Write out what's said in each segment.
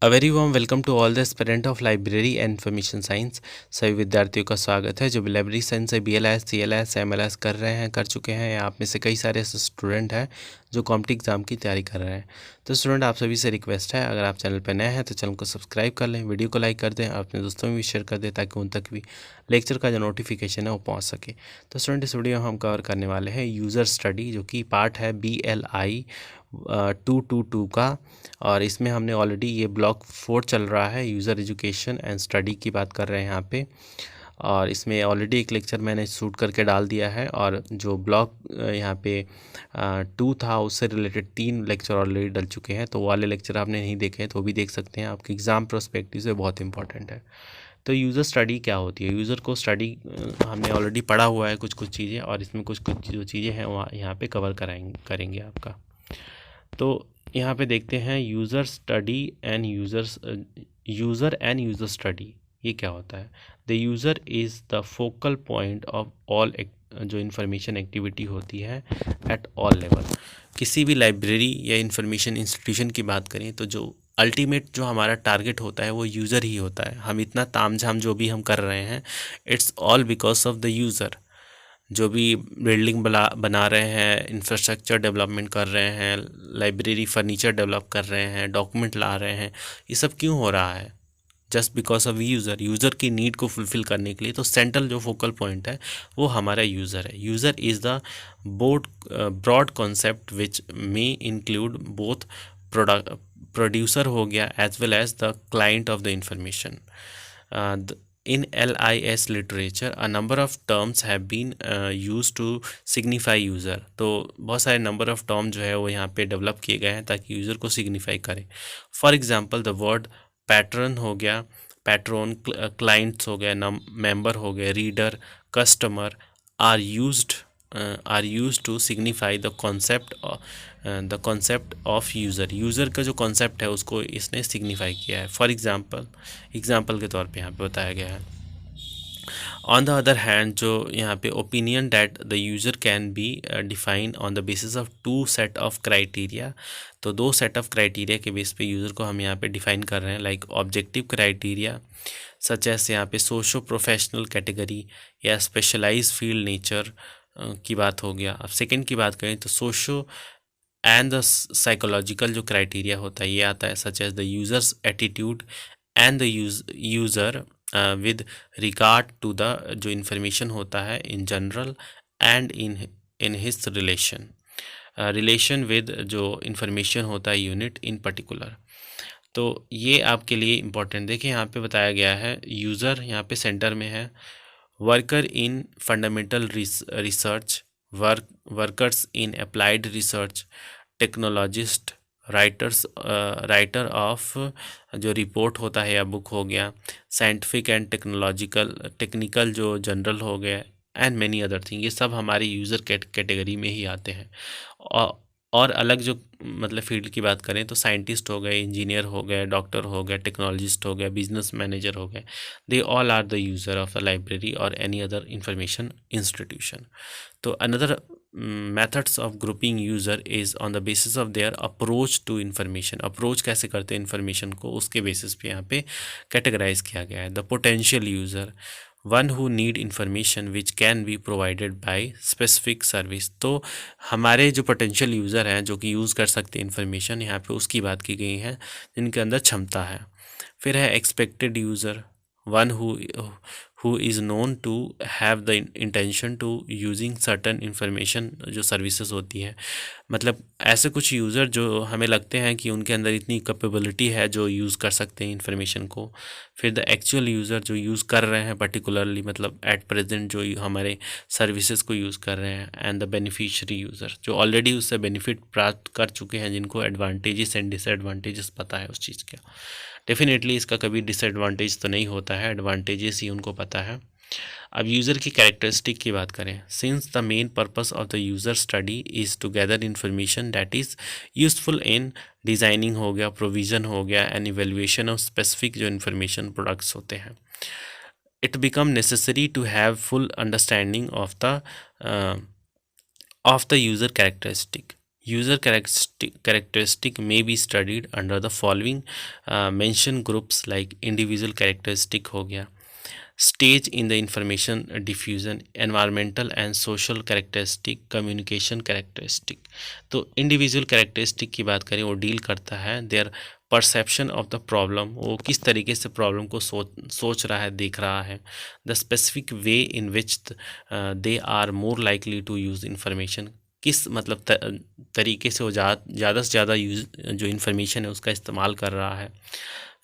A very warm welcome to all the aspirant of library and information science. सभी विद्यार्थियों का स्वागत है जो भी लाइब्रेरी साइंस से BLS CLS MLS कर रहे हैं, कर चुके हैं, या आप में से कई सारे ऐसे स्टूडेंट हैं जो कॉम्पिटिटिव एग्जाम की तैयारी कर रहे हैं। तो स्टूडेंट, आप सभी से रिक्वेस्ट है, अगर आप चैनल पर नए हैं तो चैनल को सब्सक्राइब कर लें, वीडियो को लाइक कर दें, अपने दोस्तों में भी शेयर कर दें ताकि उन तक भी लेक्चर का जो नोटिफिकेशन है वो पहुँच सके। तो स्टूडेंट, इस वीडियो में हम कवर करने वाले हैं यूज़र स्टडी, जो कि पार्ट है BLI 222 का। और इसमें हमने ऑलरेडी ये ब्लॉक 4 चल रहा है, यूज़र एजुकेशन एंड स्टडी की बात कर रहे हैं यहाँ पे। और इसमें ऑलरेडी एक लेक्चर मैंने शूट करके डाल दिया है, और जो ब्लॉक यहाँ पे 2 था उससे रिलेटेड 3 लेक्चर ऑलरेडी डल चुके हैं। तो वो वाले लेक्चर आपने नहीं देखे हैं तो वो भी देख सकते हैं, आपके एग्ज़ाम प्रोस्पेक्टिव से बहुत इंपॉर्टेंट है। तो यूज़र स्टडी क्या होती है? यूज़र को स्टडी हमने ऑलरेडी पढ़ा हुआ है कुछ चीज़ें, और इसमें कुछ जो चीज़ें हैं वहाँ यहाँ पे कवर करेंगे आपका। तो यहाँ पे देखते हैं user study end user end user study, ये क्या होता है? The user is the focal point of all जो इन्फॉर्मेशन एक्टिविटी होती है एट ऑल लेवल। किसी भी लाइब्रेरी या इंफॉर्मेशन इंस्टीट्यूशन की बात करें तो जो अल्टीमेट जो हमारा टारगेट होता है वो यूज़र ही होता है। हम इतना तामझाम जो भी हम कर रहे हैं, it's all because of the user. जो भी बिल्डिंग बना रहे हैं, इंफ्रास्ट्रक्चर डेवलपमेंट कर रहे हैं, लाइब्रेरी फर्नीचर डेवलप कर रहे हैं, डॉक्यूमेंट ला रहे हैं, ये सब क्यों हो रहा है? जस्ट बिकॉज ऑफ यूज़र की नीड को फुलफ़िल करने के लिए। तो सेंट्रल जो फोकल पॉइंट है वो हमारा यूज़र है। User is the broad concept which may include both producer हो गया as well as the client of the information. In LIS literature, a number of terms have been used to signify user। तो बहुत सारे number of term जो है वो यहाँ पे डेवलप किए गए हैं ताकि यूज़र को सिग्निफाई करें। For example, the word pattern हो गया, पैट्रोन, क्लाइंट्स हो गया, मेंबर हो गए, reader, customer are used to signify the concept of user. User का जो कॉन्सेप्ट है उसको इसने सिग्निफाई किया है। फॉर एग्जाम्पल के तौर पे यहाँ पे बताया गया है। ऑन द अदर हैंड, जो यहाँ पे opinion that the user can be define on the basis of 2 set of criteria. तो 2 सेट ऑफ क्राइटेरिया के बेस पे यूज़र को हम यहाँ पे डिफाइन कर रहे हैं, like objective criteria such as यहाँ पे सोशो प्रोफेशनल कैटेगरी या स्पेशलाइज फील्ड नेचर की बात हो गया। अब सेकंड की बात करें तो सोशो एंड द साइकोलॉजिकल जो क्राइटेरिया होता है ये आता है, such as the user's attitude and the user with regard to the जो इन्फॉर्मेशन होता है in general and in his relation with जो इन्फॉर्मेशन होता है यूनिट इन पर्टिकुलर। तो ये आपके लिए इम्पोर्टेंट देखिए, यहाँ पे बताया गया है यूज़र यहाँ पे सेंटर में है। Worker in fundamental research, workers in applied research, technologist, writer of जो रिपोर्ट होता है या बुक हो गया, साइंटिफिक एंड टेक्निकल जो जनरल हो गया, एंड मैनी अदर थिंग। ये सब हमारे यूज़र कैटेगरी में ही आते हैं। और अलग जो मतलब फील्ड की बात करें तो साइंटिस्ट हो गए, इंजीनियर हो गए, डॉक्टर हो गए, टेक्नोलॉजिस्ट हो गए, बिजनेस मैनेजर हो गए, they all are the user of the library और एनी अदर इंफॉर्मेशन इंस्टीट्यूशन। तो another methods of grouping user is on the basis of their approach to information। Approach कैसे करते हैं इन्फॉर्मेशन को, उसके बेसिस पे यहाँ पे कैटेगराइज किया गया है। The potential user, one who need information which can be provided by specific service. तो हमारे जो पोटेंशियल यूज़र हैं जो कि यूज़ कर सकते हैं इन्फॉर्मेशन, यहाँ पे उसकी बात की गई है जिनके अंदर क्षमता है। फिर है expected user, one who is known to have the intention to using certain information जो सर्विसेज होती हैं। मतलब ऐसे कुछ यूज़र जो हमें लगते हैं कि उनके अंदर इतनी कैपेबिलिटी है जो यूज़ कर सकते हैं इन्फॉर्मेशन को। फिर द एक्चुअल यूज़र जो यूज़ कर रहे हैं पर्टिकुलरली, मतलब एट प्रेजेंट जो हमारे सर्विसेज को यूज़ कर रहे हैं। एंड द बेनिफिशियरी यूज़र, जो ऑलरेडी उससे बेनिफिट प्राप्त कर चुके हैं, जिनको एडवांटेजेस एंड डिसएडवांटेजेस पता है उस चीज़ का। डेफिनेटली इसका कभी डिसएडवांटेज तो नहीं होता है, एडवांटेजेस ही उनको पता है। अब यूज़र की कैरेक्टरिस्टिक की बात करें, since the main purpose of the user study is to gather information that is useful in designing हो गया, प्रोविज़न हो गया, एंड इवेल्युएशन ऑफ स्पेसिफिक जो इन्फॉर्मेशन प्रोडक्ट्स होते हैं, it become necessary to have full understanding of the user characteristic. User characteristic may be studied under the following mention groups like individual characteristic हो गया, stage in the information diffusion, environmental and social characteristic, communication characteristic. तो individual characteristic की बात करें, वो deal करता है their perception of the problem, वो किस तरीके से प्रॉब्लम को सोच रहा है, देख रहा है, the specific way in which they are more likely to use information, किस मतलब तरीके से वो ज़्यादा से ज़्यादा यूज जो इन्फॉर्मेशन है उसका इस्तेमाल कर रहा है।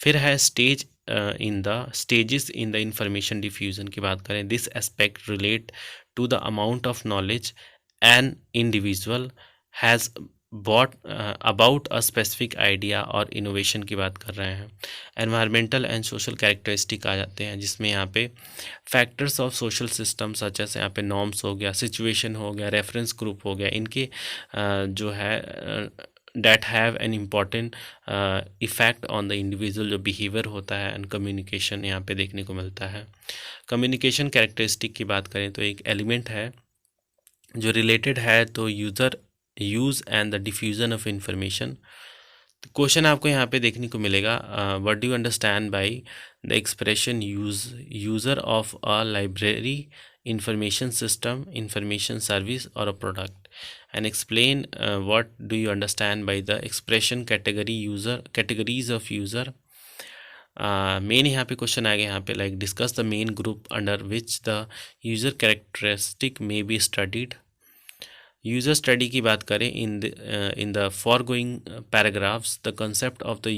फिर है stage in the stages in the information diffusion की बात करें, this aspect relate to the amount of knowledge an individual has bought about a specific idea और इनोवेशन की बात कर रहे हैं। एनवायरमेंटल एंड सोशल कैरेक्टरिस्टिक आ जाते हैं, जिसमें यहाँ पे factors of social system such जैसे यहाँ पे नॉर्म्स हो गया, सिचुएशन हो गया, रेफरेंस ग्रुप हो गया, इनके जो है that have an important effect on the individual जो बिहेवियर होता है एंड कम्युनिकेशन यहाँ पे देखने को मिलता है। कम्युनिकेशन कैरेक्टरिस्टिक की बात करें तो एक एलिमेंट है जो रिलेटेड है तो user use and the diffusion of information. Question आपको यहाँ पे देखने को मिलेगा, what do you understand by the expression user of a library, information system, information service और a product, and explain what do you understand by the expression categories of user. Main यहाँ पे क्वेश्चन आएगा यहाँ पे like discuss the main group under which the user characteristic may be studied. User study की बात करें, in the forgoing paragraphs the concept of the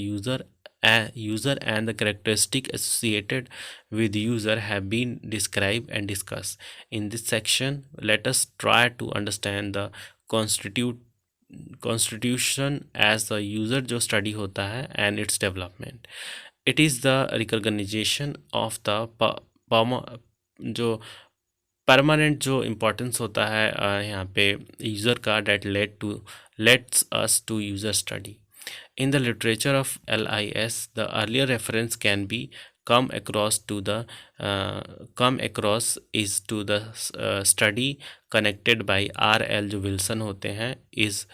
user and the characteristic associated with user have been described and discussed. In this section, let us try to understand the constitution as the user जो study होता है and its development. It is the recognition of the जो permanent जो importance होता है यहाँ पे user का, that lets us to user study. In the literature of LIS the earlier reference can be come across is to the study connected by R.L. जो Wilson होते हैं is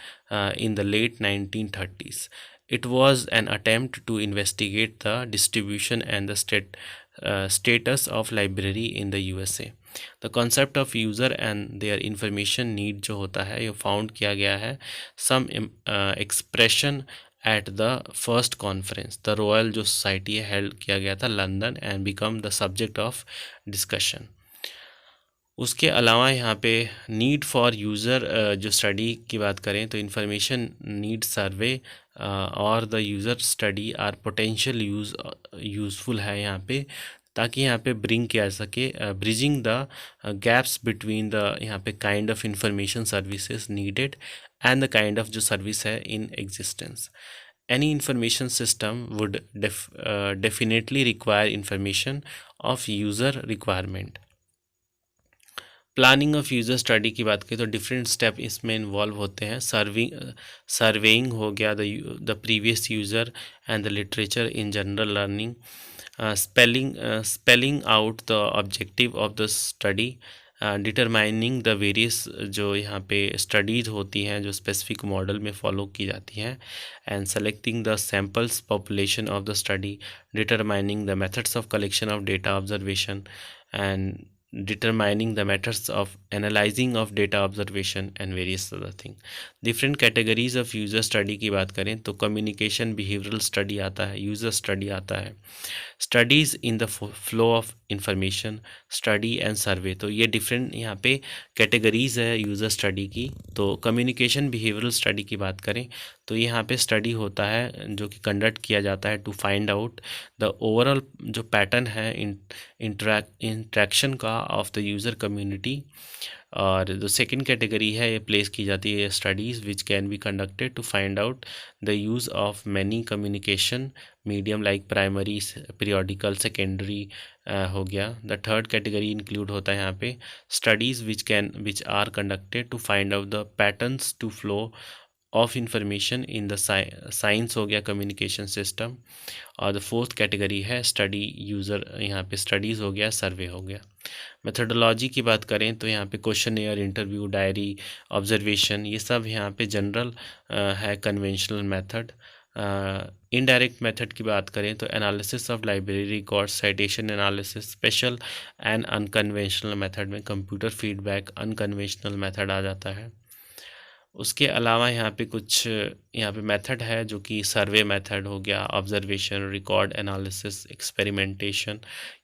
in the late 1930s. It was an attempt to investigate the distribution and the status of library in the USA. The concept of user and their information need जो होता है ये found किया गया है some expression at the first conference the Royal जो society held किया गया था London and become the subject of discussion. उसके अलावा यहाँ पे नीड फॉर यूज़र जो स्टडी की बात करें तो इंफॉर्मेशन नीड सर्वे और the user study are potential useful है यहाँ पे, ताकि यहाँ पे ब्रिंग किया जा सके bridging the gaps between the यहाँ पे kind of information services needed and the kind of जो सर्विस है in existence. Any information system would definitely require information of user requirement. Planning of user study की बात करें तो different step इसमें involve होते हैं. सर्वेइंग हो गया, the previous user and the literature in general learning, spelling out the objective of the study, determining the various जो यहाँ पे स्टडीज़ होती हैं जो स्पेसिफिक मॉडल में फॉलो की जाती हैं, and selecting the samples population of the study, determining the methods of collection of data observation, and determining the methods of analyzing of data observation and various other thing. Different categories of user study की बात करें तो communication behavioral study आता है, user study आता है, studies in the flow of information, study and survey. तो ये different यहाँ पे categories है user study की. तो communication behavioral study की बात करें तो यहाँ पे स्टडी होता है जो कि कंडक्ट किया जाता है to find out the overall जो पैटर्न है इंट्रैक्शन का ऑफ द यूज़र कम्युनिटी. और जो सेकंड कैटेगरी है ये प्लेस की जाती है studies which can be conducted to find out the use of many communication medium like primary, periodical, secondary हो गया. द थर्ड कैटेगरी इंक्लूड होता है यहाँ पे studies which are conducted to find out the patterns to flow of information in the science हो गया, communication system. और the fourth category है स्टडी यूज़र, यहाँ पे स्टडीज़ हो गया, सर्वे हो गया। मेथडोलॉजी की बात करें तो यहाँ पे क्वेश्चनेयर, इंटरव्यू, डायरी, ऑब्जर्वेशन, ये सब यहाँ पे जनरल है कन्वेंशनल मेथड। इनडायरेक्ट मेथड की बात करें तो analysis of library record, citation analysis. Special and unconventional method में कंप्यूटर फीडबैक अनकन्वेंशनल मेथड आ जाता है। उसके अलावा यहाँ पे कुछ यहाँ पे मेथड है जो कि सर्वे मेथड हो गया, ऑब्जर्वेशन, रिकॉर्ड एनालिसिस, एक्सपेरिमेंटेशन,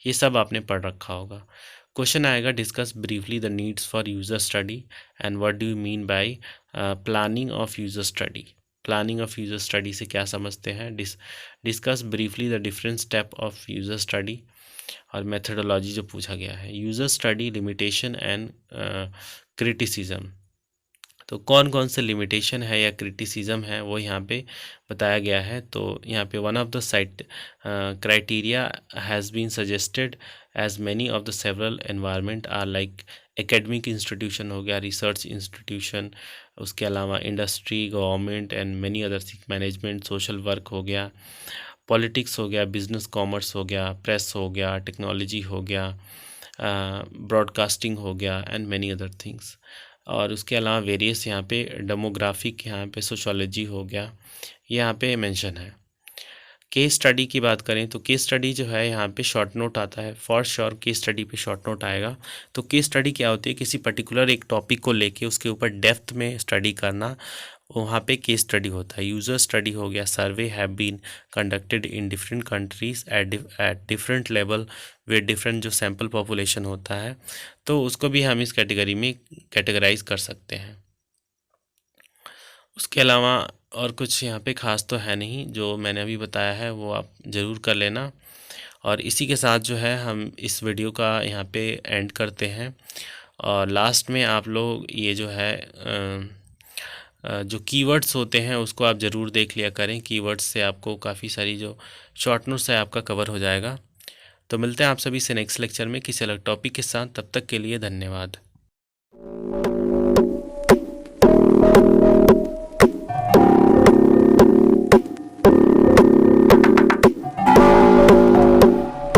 ये सब आपने पढ़ रखा होगा। क्वेश्चन आएगा, discuss briefly the needs for user study and what do you mean by planning of user study. Planning of user study से क्या समझते हैं। Discuss briefly the different step of user study. और मेथडोलॉजी जो पूछा गया है, user study, limitation and criticism. तो कौन कौन से लिमिटेशन है या क्रिटिसिज्म है वो यहाँ पे बताया गया है। तो यहाँ पे one of the site criteria has been suggested as many of the several environment are like academic institution हो गया, रिसर्च इंस्टीट्यूशन, उसके अलावा industry, government and many other thing, management, social work हो गया, पॉलिटिक्स हो गया, बिजनेस, कॉमर्स हो गया, प्रेस हो गया, टेक्नोलॉजी हो गया, ब्रॉडकास्टिंग हो गया एंड मैनी अदर थिंग्स। और उसके अलावा वेरियस यहाँ पे डेमोग्राफिक, यहाँ पे सोशोलॉजी हो गया, यहाँ पे मेंशन है। केस स्टडी की बात करें तो केस स्टडी जो है यहाँ पे शॉर्ट नोट आता है, फॉर श्योर केस स्टडी पे शॉर्ट नोट आएगा। तो केस स्टडी क्या होती है, किसी पर्टिकुलर एक टॉपिक को लेके उसके ऊपर डेप्थ में स्टडी करना, वहाँ पे केस स्टडी होता है। यूज़र स्टडी हो गया, survey have been conducted in different countries at different level with different जो सैम्पल पॉपुलेशन होता है, तो उसको भी हम इस कैटेगरी में कैटेगराइज कर सकते हैं। उसके अलावा और कुछ यहाँ पे ख़ास तो है नहीं, जो मैंने अभी बताया है वो आप ज़रूर कर लेना। और इसी के साथ जो है हम इस वीडियो का यहाँ पे एंड करते हैं। और लास्ट में आप लोग ये जो है जो कीवर्ड्स होते हैं उसको आप ज़रूर देख लिया करें। कीवर्ड्स से आपको काफ़ी सारी जो शॉर्ट नोट्स है आपका कवर हो जाएगा। तो मिलते हैं आप सभी से नेक्स्ट लेक्चर में किसी अलग टॉपिक के साथ। तब तक के लिए धन्यवाद।